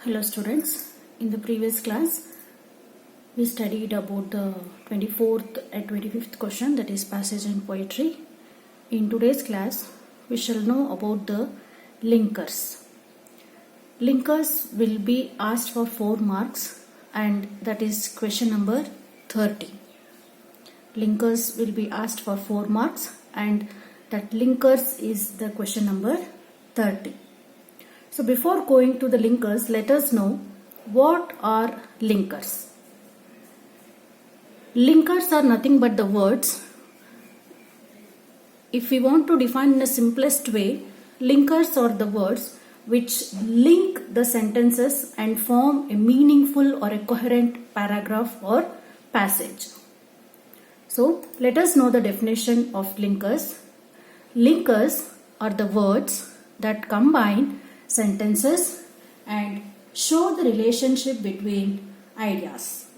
Hello students, in the previous class we studied about the 24th and 25th question, that is passage and poetry. In today's class we shall know about the linkers. Linkers will be asked for 4 marks and that is question number 30. Linkers will be asked for 4 marks and that linkers is the question number 30. So before going to the linkers, let us know what are linkers. Linkers are nothing but the words. If we want to define in the simplest way, linkers are the words which link the sentences and form a meaningful or a coherent paragraph or passage. So let us know the definition of linkers. Linkers are the words that combine sentences and show the relationship between ideas.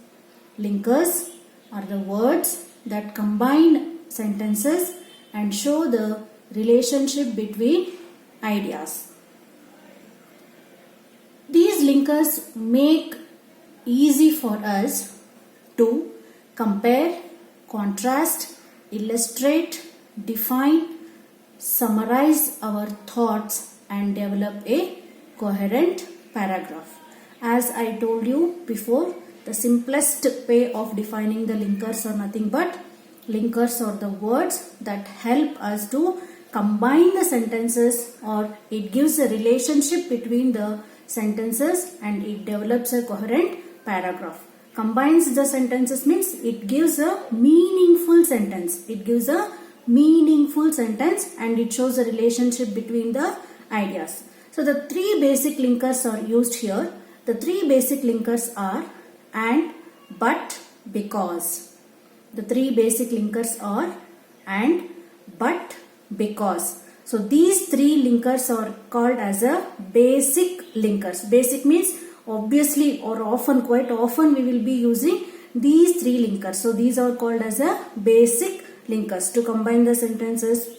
Linkers are the words that combine sentences and show the relationship between ideas. These linkers make easy for us to compare, contrast, illustrate, define, summarize our thoughts and develop a coherent paragraph. As I told you before, the simplest way of defining the linkers are nothing but linkers are the words that help us to combine the sentences, or it gives a relationship between the sentences and it develops a coherent paragraph. Combines the sentences means it gives a meaningful sentence. It gives a meaningful sentence and it shows a relationship between the ideas. So the 3 basic linkers are used here. The 3 basic linkers are and, but, because. The 3 basic linkers are and, but, because. So these 3 linkers are called as a basic linkers. Basic means obviously or often, quite often we will be using these 3 linkers. So these are called as a basic linkers to combine the sentences,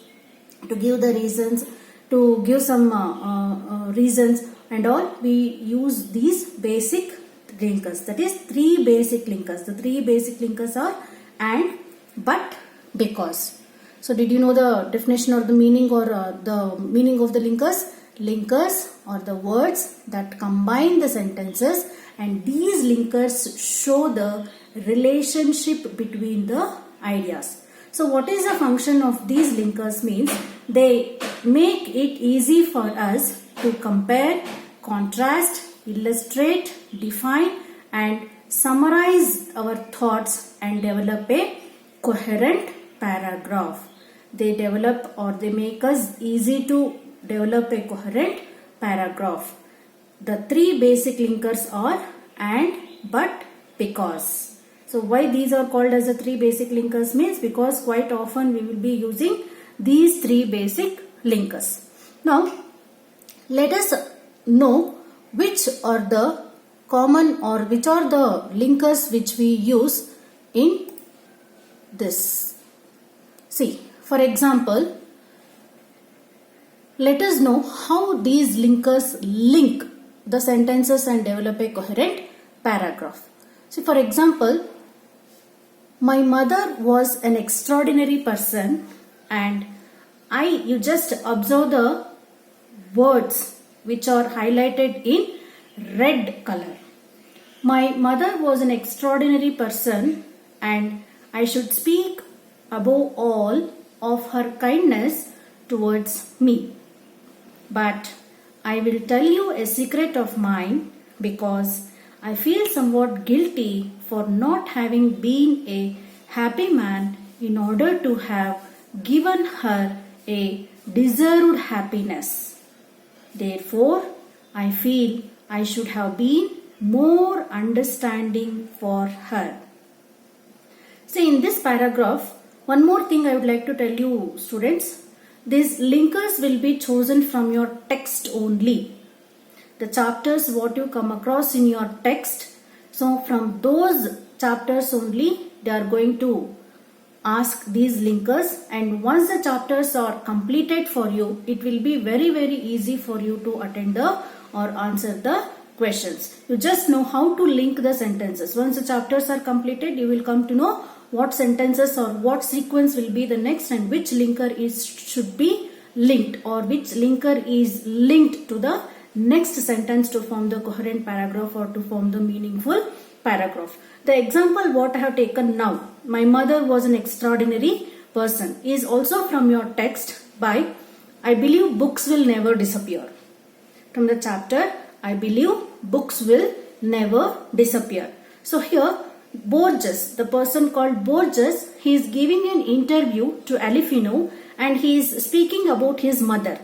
to give the reasons, to give some reasons and all. We use these basic linkers, that is 3 basic linkers. The 3 basic linkers are and, but, because. So did you know the definition or the meaning or the meaning of the linkers? Linkers are the words that combine the sentences and these linkers show the relationship between the ideas. So what is the function of these linkers means they make it easy for us to compare, contrast, illustrate, define and summarize our thoughts and develop a coherent paragraph. They develop or they make us easy to develop a coherent paragraph. The 3 basic linkers are and, but, because. So why these are called as the 3 basic linkers means because quite often we will be using these 3 basic linkers. Now let us know which are the common or which are the linkers which we use in this. See, for example, let us know how these linkers link the sentences and develop a coherent paragraph. See, for example, my mother was an extraordinary person and you just observe the words which are highlighted in red color. My mother was an extraordinary person and I should speak above all of her kindness towards me. But I will tell you a secret of mine because I feel somewhat guilty for not having been a happy man in order to have given her a deserved happiness. Therefore, I feel I should have been more understanding for her. See, in this paragraph, one more thing I would like to tell you students. These linkers will be chosen from your text only. The chapters what you come across in your text. So from those chapters only they are going to ask these linkers, and once the chapters are completed for you, it will be very easy for you to attend the or answer the questions. You just know how to link the sentences. Once the chapters are completed, you will come to know what sentences or what sequence will be the next and which linker should be linked, or which linker is linked to the next sentence to form the coherent paragraph or to form the meaningful paragraph. The example what I have taken now, my mother was an extraordinary person, is also from your text by I believe books will never disappear. From the chapter I believe books will never disappear. So here Borges, the person called Borges, he is giving an interview to Alifino and he is speaking about his mother.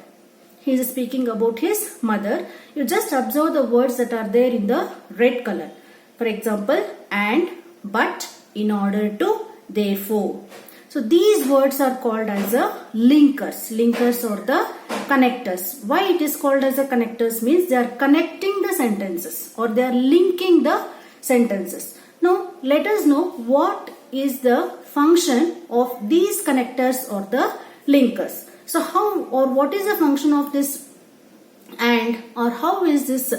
He is speaking about his mother. You just observe the words that are there in the red color. For example, and, but, in order to, therefore. So these words are called as a linkers. Linkers or the connectors. Why it is called as a connectors means they are connecting the sentences or they are linking the sentences. Now let us know what is the function of these connectors or the linkers. So how or what is the function of this and, or how is this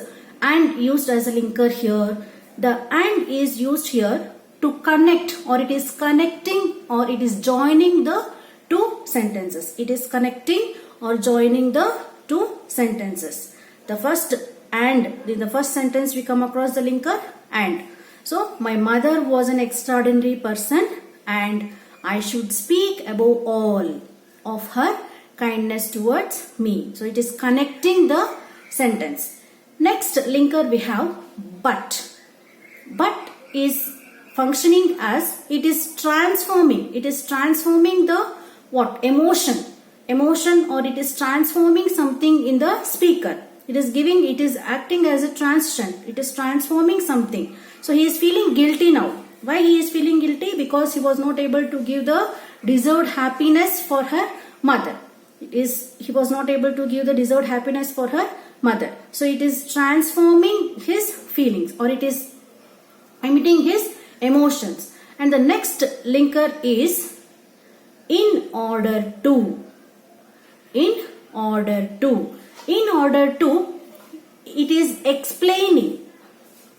and used as a linker here? The and is used here to connect, or it is connecting, or it is joining the two sentences. It is connecting or joining the two sentences. The first and, in the first sentence we come across the linker and. So my mother was an extraordinary person and I should speak above all of her kindness towards me. So it is connecting the sentence. Next linker we have but. But is functioning as it is transforming. It is transforming the what? Emotion, or it is transforming something in the speaker. It is acting as a transition. It is transforming something. So he is feeling guilty now. Why he is feeling guilty? Because he was not able to give the deserved happiness for her mother. He was not able to give the deserved happiness for her mother. So it is transforming his feelings, or it is emitting his emotions. And the next linker is in order to. In order to. In order to, it is explaining.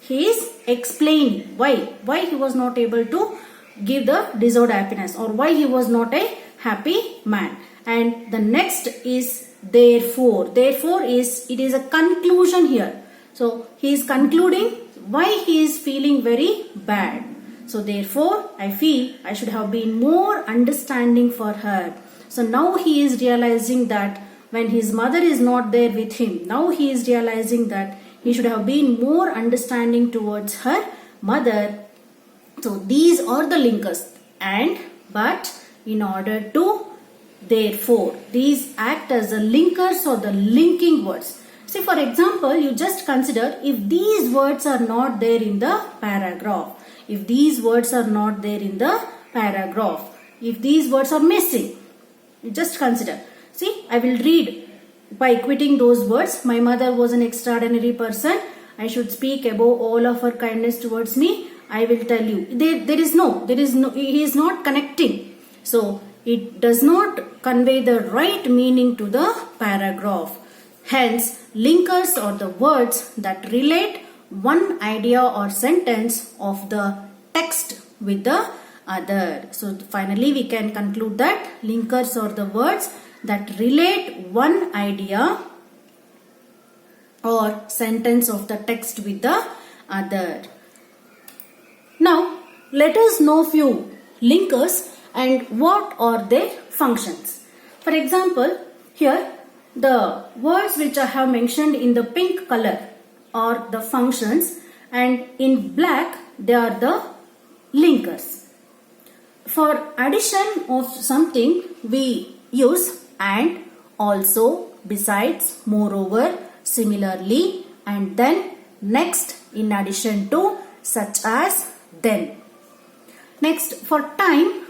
He is explaining why he was not able to give the deserved happiness, or why he was not a happy man. And the next is therefore. Therefore is, it is a conclusion here. So he is concluding why he is feeling very bad. So therefore I feel I should have been more understanding for her. So now he is realizing that when his mother is not there with him, now he is realizing that he should have been more understanding towards her mother. So these are the linkers and, but, in order to, therefore. These act as the linkers or the linking words. See, for example, you just consider if these words are not there in the paragraph. If these words are not there in the paragraph. If these words are missing. You just consider. See, I will read by quitting those words. My mother was an extraordinary person. I should speak above all of her kindness towards me. I will tell you. There is no, he is not connecting. So, it does not convey the right meaning to the paragraph. Hence, linkers are the words that relate one idea or sentence of the text with the other. So, finally, we can conclude that linkers are the words that relate one idea or sentence of the text with the other. Now, let us know few linkers and what are their functions. For example, here the words which I have mentioned in the pink color are the functions and in black they are the linkers. For addition of something we use and, also, besides, moreover, similarly, and then, next, in addition to, such as, then. Next, for time,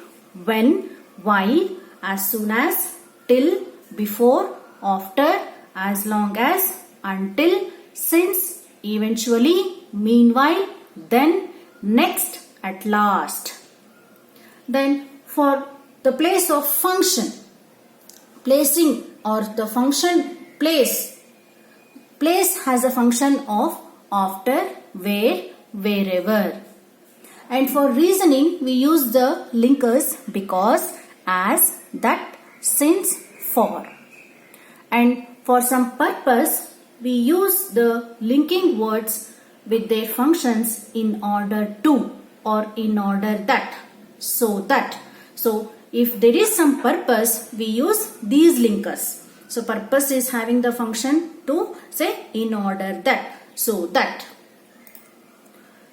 when, while, as soon as, till, before, after, as long as, until, since, eventually, meanwhile, then, next, at last. Then, for the place of function, placing or the function place has a function of after, where, wherever. And for reasoning, we use the linkers because, as, that, since, for. And for some purpose, we use the linking words with their functions in order to or in order that, so that. So, if there is some purpose, we use these linkers. So, purpose is having the function to say in order that, so that.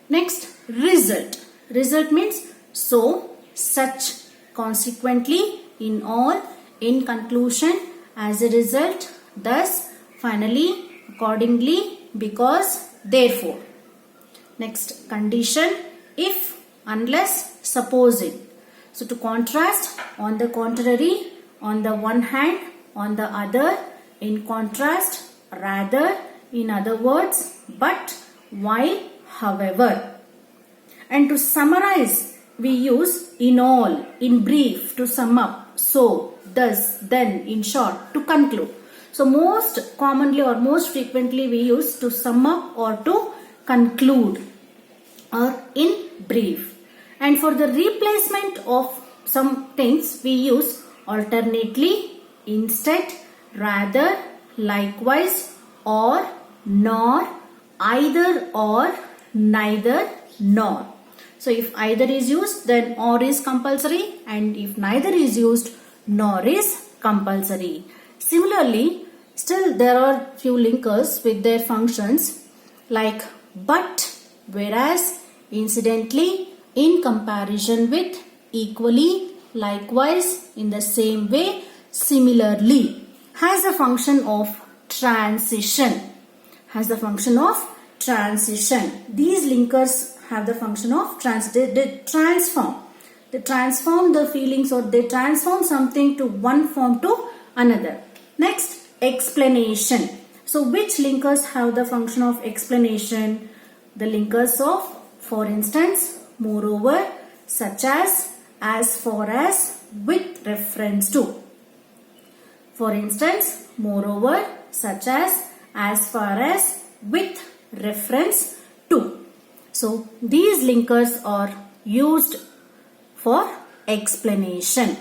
Next, result. Result means so, such, consequently, in all, in conclusion, as a result, thus, finally, accordingly, because, therefore. Next, condition, if, unless, supposing. So, to contrast, on the contrary, on the one hand, on the other, in contrast, rather, in other words, but, while, however. And to summarize, we use in all, in brief, to sum up, so, thus, then, in short, to conclude. So, most commonly or most frequently we use to sum up or to conclude or in brief. And for the replacement of some things, we use alternately, instead, rather, likewise, or, nor, either or, neither, nor. So, if either is used, then or is compulsory, and if neither is used, nor is compulsory. Similarly, still there are few linkers with their functions like but, whereas, incidentally, in comparison with, equally, likewise, in the same way, similarly, has a function of transition. Has the function of transition. These linkers have the function of they transform. They transform the feelings, or they transform something to one form to another. Next, explanation. So, which linkers have the function of explanation? The linkers of, for instance, moreover, such as far as, with reference to. For instance, moreover, such as far as, with reference to. So, these linkers are used for explanation.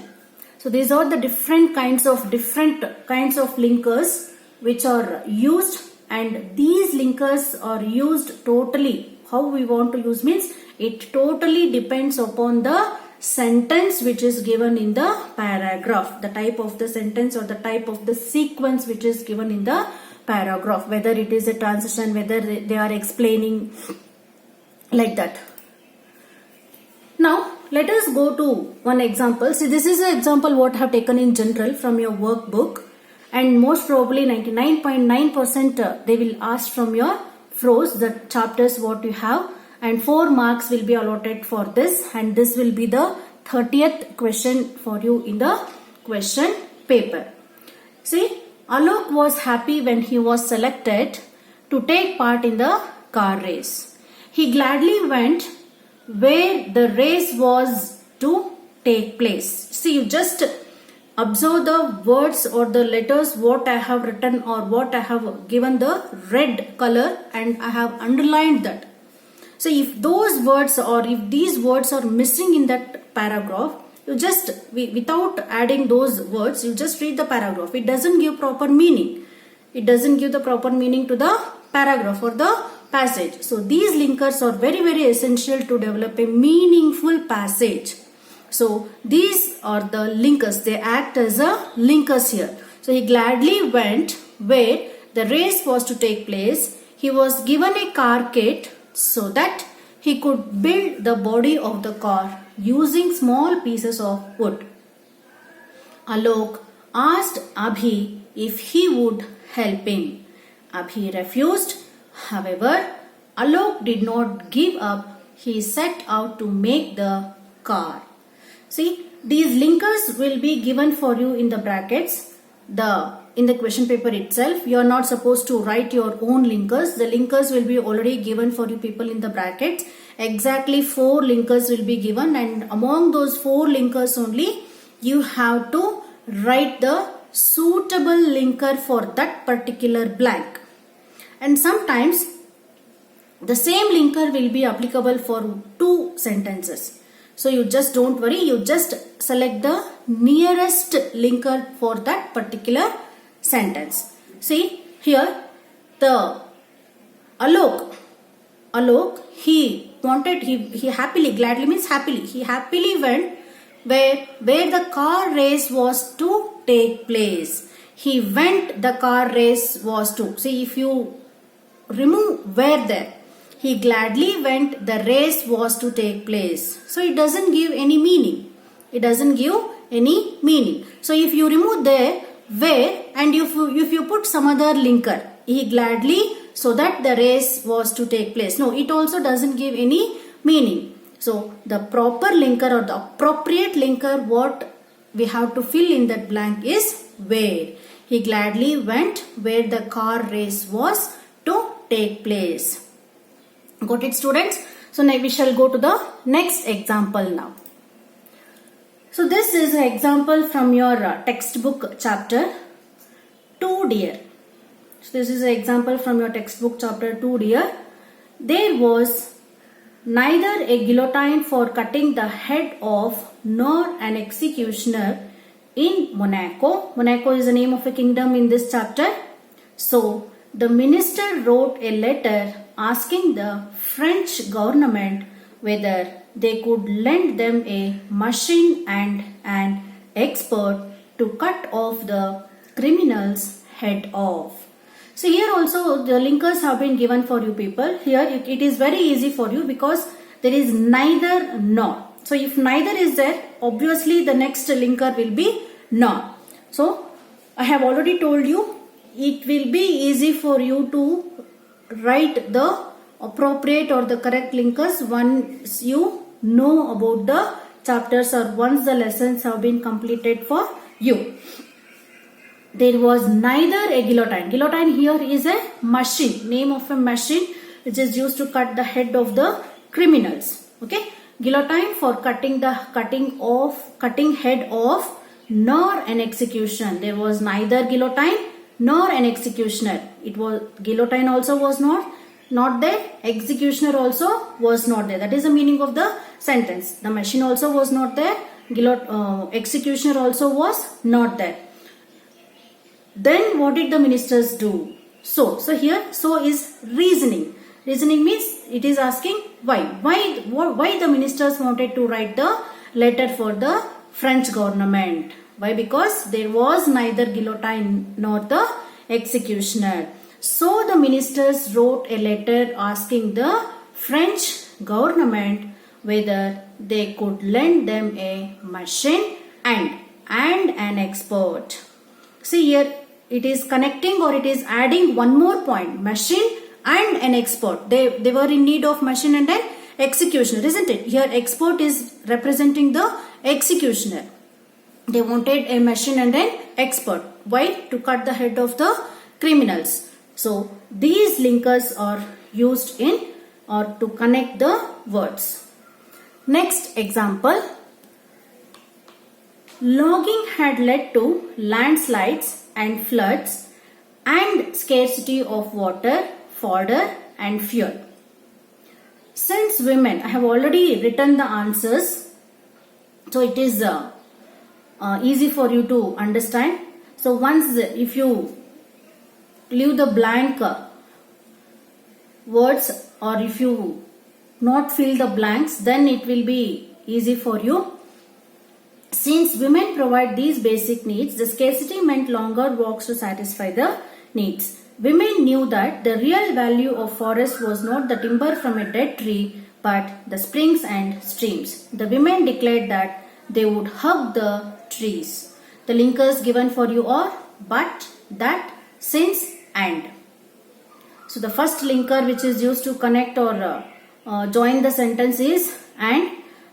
So, these are the different kinds of linkers which are used, and these linkers are used totally. How we want to use means it totally depends upon the sentence which is given in the paragraph, the type of the sentence or the type of the sequence which is given in the paragraph, whether it is a transition, whether they are explaining, like that. Now, let us go to one example. See, this is an example what I have taken in general from your workbook, and most probably 99.9% they will ask from your prose, the chapters what you have, and 4 marks will be allotted for this, and this will be the 30th question for you in the question paper. See, Alok was happy when he was selected to take part in the car race. He gladly went where the race was to take place. See, you just observe the words or the letters what I have written or what I have given the red color, and I have underlined that. So, if those words or if these words are missing in that paragraph, you just, without adding those words, you just read the paragraph. It doesn't give proper meaning. It doesn't give the proper meaning to the paragraph or the passage. So, these linkers are very, very essential to develop a meaningful passage. So, these are the linkers. They act as a linkers here. So, he gladly went where the race was to take place. He was given a car kit so that he could build the body of the car using small pieces of wood. Alok asked Abhi if he would help him. Abhi refused. However, Alok did not give up. He set out to make the car. See, these linkers will be given for you in the brackets. In the question paper itself, you are not supposed to write your own linkers. The linkers will be already given for you people in the brackets. Exactly 4 linkers will be given, and among those 4 linkers only, you have to write the suitable linker for that particular blank. And sometimes The same linker will be applicable for two sentences. So you just don't worry, you just select the nearest linker for that particular sentence. See here, the Alok, he happily, gladly means happily, he happily went where the car race was to take place. He went, the car race was to. See, if you remove where there, he gladly went, the race was to take place. So it doesn't give any meaning. It doesn't give any meaning. So if you remove there, where, and if you put some other linker, he gladly, so that the race was to take place. No, it also doesn't give any meaning. So the proper linker or the appropriate linker, what we have to fill in that blank is where. He gladly went where the car race was to take place. Got it, students? So now we shall go to the next example now. So this is an example from your textbook chapter 2 dear. So this is an example from your textbook chapter 2 dear. There was neither a guillotine for cutting the head off nor an executioner in Monaco. Monaco is the name of a kingdom in this chapter. So the minister wrote a letter asking the French government whether they could lend them a machine and an expert to cut off the criminal's head off. So here also the linkers have been given for you people. Here it is very easy for you because there is neither nor. So if neither is there, obviously the next linker will be nor. So I have already told you it will be easy for you to write the appropriate or the correct linkers once you know about the chapters or once the lessons have been completed for you. There was neither a guillotine. Guillotine here is a machine, name of a machine which is used to cut the head of the criminals. Okay, guillotine for cutting head off, nor an execution. There was neither guillotine nor an executioner. It was guillotine also was not there. Executioner also was not there. That is the meaning of the sentence. The machine also was not there. Executioner also was not there. Then what did the ministers do? So here is reasoning. Reasoning means it is asking why the ministers wanted to write the letter for the French government. Why? Because there was neither guillotine nor the executioner. So the ministers wrote a letter asking the French government whether they could lend them a machine and an expert. See here, it is connecting or it is adding one more point, machine and an expert. They were in need of machine and an executioner, isn't it? Here expert is representing the executioner. They wanted a machine and an expert. Why? To cut the head of the criminals. So these linkers are used in or to connect the words. Next example. Logging had led to landslides and floods and scarcity of water, fodder and fuel. Since women, I have already written the answers, so it is easy for you to understand. So once if you leave the blank words or if you not fill the blanks, then it will be easy for you. Since women provide these basic needs, the scarcity meant longer walks to satisfy the needs. Women knew that the real value of forest was not the timber from a dead tree, but the springs and streams. The women declared that they would hug the trees. The linkers given for you are but, that, since, and. So the first linker which is used to connect or join the sentence is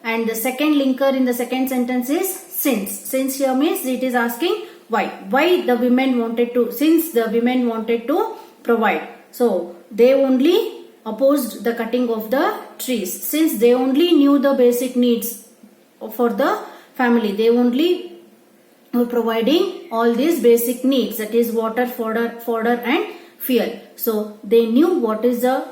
and the second linker in the second sentence is since. Since here means it is asking why the women wanted to, since the women wanted to provide. So they only opposed the cutting of the trees. Since they only knew the basic needs for the family, they only were providing all these basic needs, that is water, fodder and fuel. So they knew what is the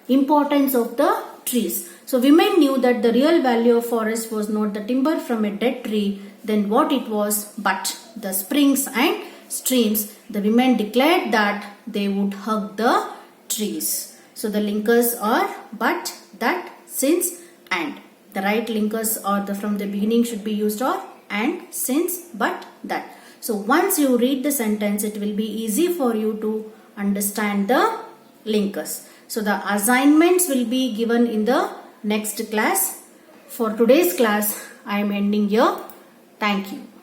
importance of the trees. So women knew that the real value of forest was not the timber from a dead tree, then what it was, but the springs and streams. The women declared that they would hug the trees. So the linkers are but, that, since, and. The right linkers or the from the beginning should be used are and, since, but, that. So once you read the sentence, it will be easy for you to understand the linkers. So the assignments will be given in the next class. For today's class, I am ending here. Thank you.